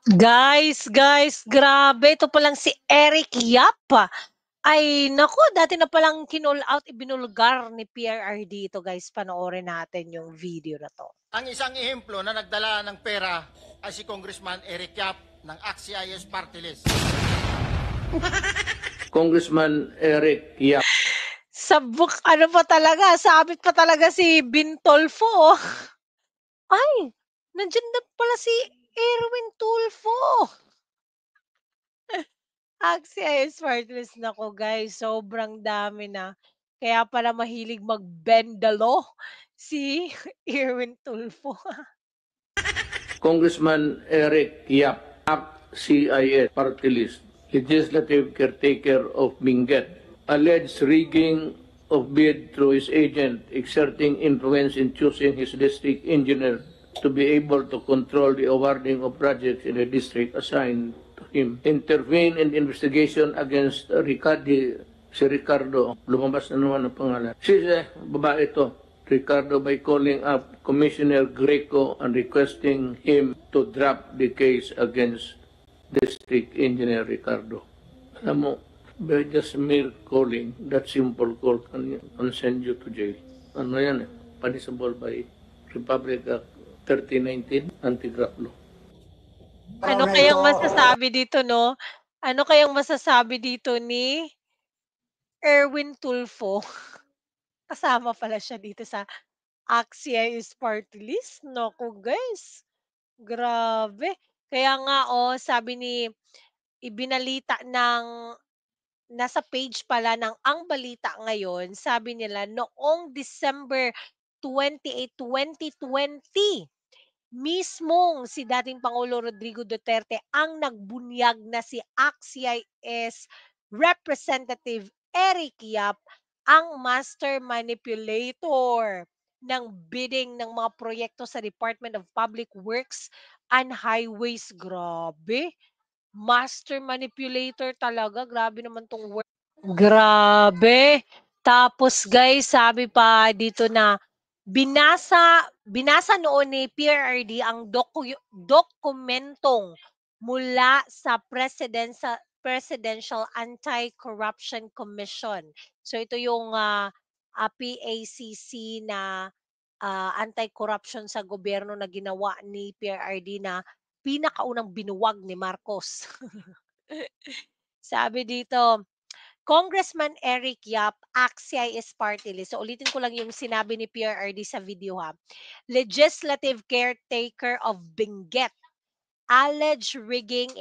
Guys, grabe ito palang si Eric Yap. Ay naku, dati na palang out, ibinulgar ni PRRD ito guys, panoorin natin yung video na 'to. Ang isang ehemplo na nagdala ng pera ay si Congressman Eric Yap ng AXIS Party List. Congressman Eric Yap. Ano pa talaga, sabit pa talaga si Bintolfo. Ay, nandiyan na pala si Erwin Tulfo. AXIS Party List, naku guys, sobrang dami na. Kaya pala mahilig magbendalo si Erwin Tulfo. Congressman Eric Yap, ACT-CIS Party List, Legislative Caretaker of Benguet, alleged rigging of bid through his agent, exerting influence in choosing his district engineer to be able to control the awarding of projects in the district assigned to him. Intervene in the investigation against si Ricardo, lumabas na naman ang pangalan. Babae ito, Ricardo, by calling up Commissioner Greco and requesting him to drop the case against District Engineer Ricardo. Alam mo, by just mere calling, that simple call can send you to jail. Ano yan? Punishable by Republic Act 3019, Anti-Graft Law. Ano kayang masasabi dito, no? Ano kayang masasabi dito ni Erwin Tulfo? Kasama pala siya dito sa AXIS Party List. Naku guys, grabe. Kaya nga sabi ni ibinalita ng nasa page pala ng Ang Balita Ngayon, sabi nila noong December 28, 2020, mismong si dating Pangulo Rodrigo Duterte ang nagbunyag na si AXIS Representative Eric Yap ang master manipulator ng bidding ng mga proyekto sa Department of Public Works and Highways. Grabe, master manipulator talaga, grabe naman 'tong word. Grabe. Tapos guys, sabi pa dito na binasa noon ni PRRD ang dokumentong mula sa Presidential Anti-Corruption Commission. So ito yung PACC na anti-corruption sa gobyerno na ginawa ni PRRD na pinakaunang binuwag ni Marcos. Sabi dito, Congressman Eric Yap, AXIS Party List. So ulitin ko lang yung sinabi ni PRRD sa video ha. Legislative Caretaker of Benguet, alleged rigging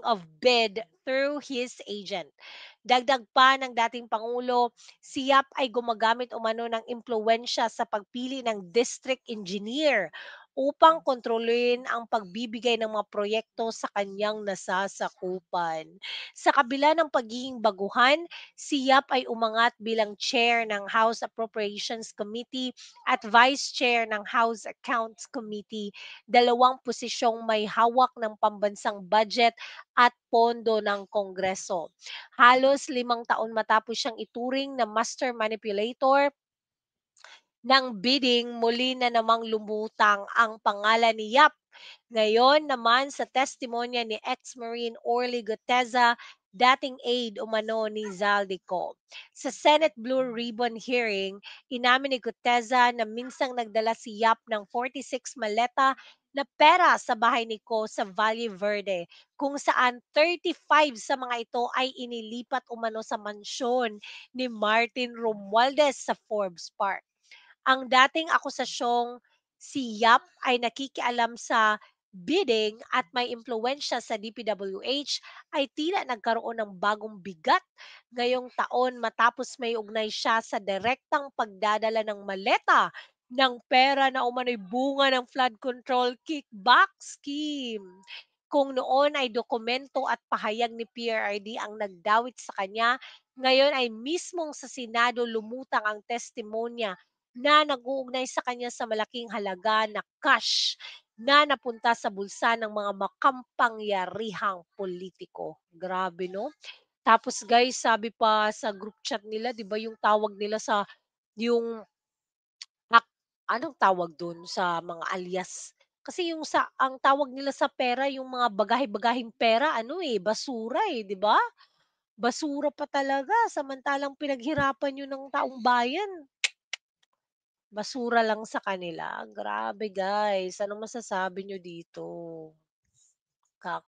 of bid through his agent. Dagdag pa ng dating Pangulo, si Yap ay gumagamit umano ng impluwensya sa pagpili ng district engineer upang kontrolin ang pagbibigay ng mga proyekto sa kanyang nasasakupan. Sa kabila ng pagiging baguhan, si Yap ay umangat bilang chair ng House Appropriations Committee at vice chair ng House Accounts Committee, dalawang posisyong may hawak ng pambansang budget at pondo ng Kongreso. Halos 5 taon matapos siyang ituring na master manipulator ng bidding, muli na namang lumutang ang pangalan ni Yap. Ngayon naman sa testimonya ni ex-Marine Orly Guteza, dating aide umano ni Zaldico. Sa Senate Blue Ribbon hearing, inamin ni Guteza na minsang nagdala si Yap ng 46 maleta na pera sa bahay ni Ko sa Valle Verde, kung saan 35 sa mga ito ay inilipat umano sa mansyon ni Martin Romualdez sa Forbes Park. Ang dating akusasyong si Yap ay nakikialam sa bidding at may impluwensya sa DPWH ay tila nagkaroon ng bagong bigat ngayong taon matapos may ugnay siya sa direktang pagdadala ng maleta ng pera na umano'y bunga ng flood control kickback scheme. Kung noon ay dokumento at pahayag ni PRRD ang nagdawit sa kanya, ngayon ay mismong sa Senado lumutang ang testimonya na nag-uugnay sa kanya sa malaking halaga na cash na napunta sa bulsa ng mga makampangyarihang politiko. Grabe 'no? Tapos guys, sabi pa sa group chat nila, 'di ba yung tawag nila sa yung anong tawag dun sa mga alias? Kasi yung ang tawag nila sa pera yung mga bagahe-bagaheng pera ano, basura, 'di ba? Basura pa talaga samantalang pinaghirapan yun ng taong bayan, basura lang sa kanila. Grabe guys, ano masasabi niyo dito?